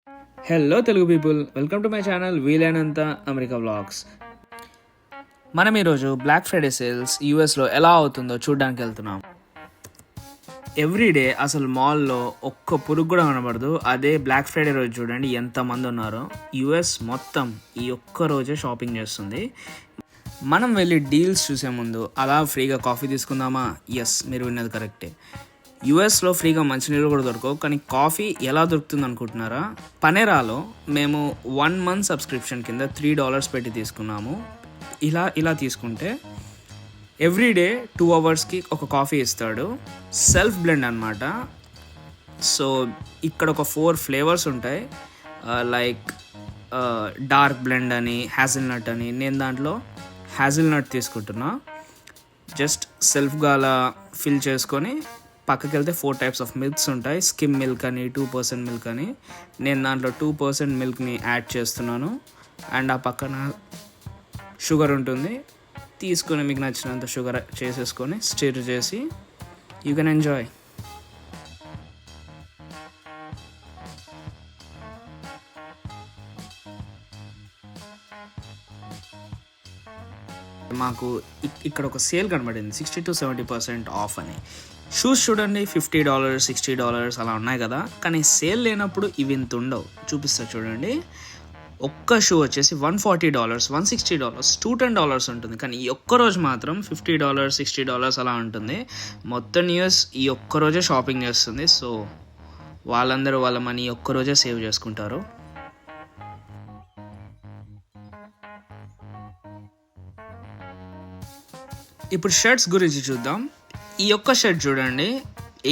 Hello Telugu people, welcome to my channel వీలైనంత America vlogs. మనం ఈరోజు బ్లాక్ ఫ్రైడే సేల్స్ యూఎస్లో ఎలా అవుతుందో చూడడానికి వెళ్తున్నాం. ఎవ్రీడే అసలు మాల్లో ఒక్క పురుగు కూడా కనబడదు. అదే బ్లాక్ ఫ్రైడే రోజు చూడండి ఎంతమంది ఉన్నారో. యూఎస్ మొత్తం ఈ ఒక్క రోజే షాపింగ్ చేస్తుంది. మనం వెళ్ళి డీల్స్ చూసే ముందు అలా ఫ్రీగా కాఫీ తీసుకుందామా? ఎస్, మీరు విన్నది కరెక్టే. యూఎస్లో ఫ్రీగా మంచినీళ్ళు కూడా దొరకవు, కానీ కాఫీ ఎలా దొరుకుతుంది అనుకుంటున్నారా? పనేరాలో మేము 1 month సబ్స్క్రిప్షన్ కింద $3 పెట్టి తీసుకున్నాము. ఇలా తీసుకుంటే ఎవ్రీడే 2 hours ఒక కాఫీ ఇస్తాడు. సెల్ఫ్ బ్లెండ్ అనమాట. సో ఇక్కడ ఒక 4 flavors ఉంటాయి, లైక్ డార్క్ బ్లెండ్ అని, హ్యాజిల్నట్ అని. నేను దాంట్లో హ్యాజిల్నట్ తీసుకుంటున్నా. జస్ట్ సెల్ఫ్గా అలా ఫిల్ చేసుకొని పక్కకి వెళ్తే 4 types ఆఫ్ మిల్క్స్ ఉంటాయి. స్కిమ్ మిల్క్ అని, 2% మిల్క్ అని. నేను దాంట్లో 2% మిల్క్ని యాడ్ చేస్తున్నాను. అండ్ ఆ పక్కన షుగర్ ఉంటుంది. తీసుకొని మీకు నచ్చినంత షుగర్ చేసేసుకొని స్టిర్ చేసి యూ కెన్ ఎంజాయ్. మాకు ఇక్కడ ఒక సేల్ కనబడింది, 60 to 70% ఆఫ్ అని. షూస్ చూడండి, $50, $60 అలా ఉన్నాయి కదా. కానీ సేల్ లేనప్పుడు ఇవి ఇంత ఉండవు. చూపిస్తా చూడండి. ఒక్క షూ వచ్చేసి $140, $160, $210 ఉంటుంది. కానీ ఈ ఒక్కరోజు మాత్రం $50, $60 అలా ఉంటుంది. మొత్తం న్యూస్ ఈ ఒక్కరోజే షాపింగ్ చేస్తుంది. సో వాళ్ళందరూ వాళ్ళ మనీ ఒక్కరోజే సేవ్ చేసుకుంటారు. ఇప్పుడు షర్ట్స్ గురించి చూద్దాం. ఈ ఒక్క షర్ట్ చూడండి,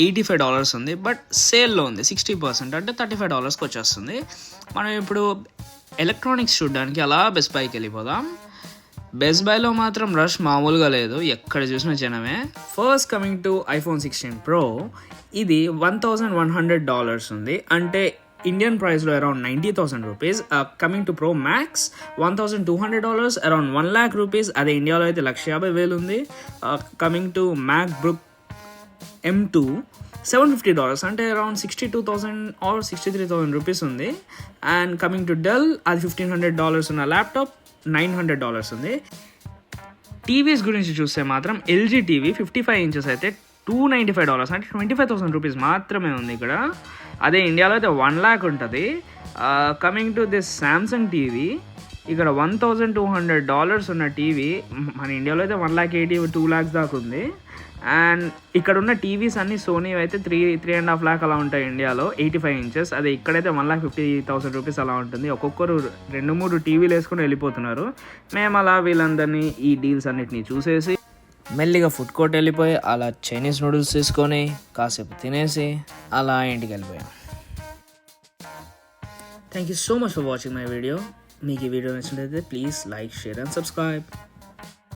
$85 ఉంది. బట్ సేల్లో ఉంది 60%, అంటే $35కి వచ్చేస్తుంది. మనం ఇప్పుడు ఎలక్ట్రానిక్స్ చూడడానికి అలా బెస్ట్ బైకి వెళ్ళిపోదాం. బెస్ట్ బైలో మాత్రం రష్ మామూలుగా లేదు, ఎక్కడ చూసినా జనమే. First coming to iPhone 16 Pro. ఇది $1,100 ఉంది, అంటే ఇండియన్ ప్రైస్లో around 90,000 rupees. Coming to pro max $1,200, around 1 lakh rupees. అదే ఇండియాలో అయితే 150,000 ఉంది. Coming to Mac book M2 $750, అంటే అరౌండ్ 62,000 ఆర్ 63,000 రూపీస్ ఉంది. అండ్ కమింగ్ టు డెల్, అది $1,500 ఉన్న ల్యాప్టాప్ $900 ఉంది. టీవీస్ గురించి చూస్తే మాత్రం LG టీవీ 55 inches అయితే $295, అంటే 25,000 రూపీస్ మాత్రమే ఉంది ఇక్కడ. అదే ఇండియాలో అయితే 1 lakh ఉంటుంది. Coming to this Samsung TV, ఇక్కడ $1,200 ఉన్న టీవీ మన ఇండియాలో అయితే 1,80,000 2 lakhs దాకా ఉంది. అండ్ ఇక్కడ ఉన్న టీవీస్ అన్ని సోనీ అయితే 3.5 lakh అలా ఉంటాయి ఇండియాలో, 85 inches. అదే ఇక్కడైతే 1,50,000 రూపీస్ అలా ఉంటుంది. ఒక్కొక్కరు 2-3 టీవీలు వేసుకుని వెళ్ళిపోతున్నారు. మేము అలా వీళ్ళందరినీ ఈ డీల్స్ అన్నిటినీ చూసేసి మెల్లిగా ఫుడ్ కోర్ట్ వెళ్ళిపోయి అలా చైనీస్ నూడిల్స్ తీసుకొని కాసేపు తినేసి అలా ఇంటికి వెళ్ళిపోయాం. Thank you so much for watching my video. మీకు ఈ వీడియో నచ్చినట్లయితే please like, share and subscribe.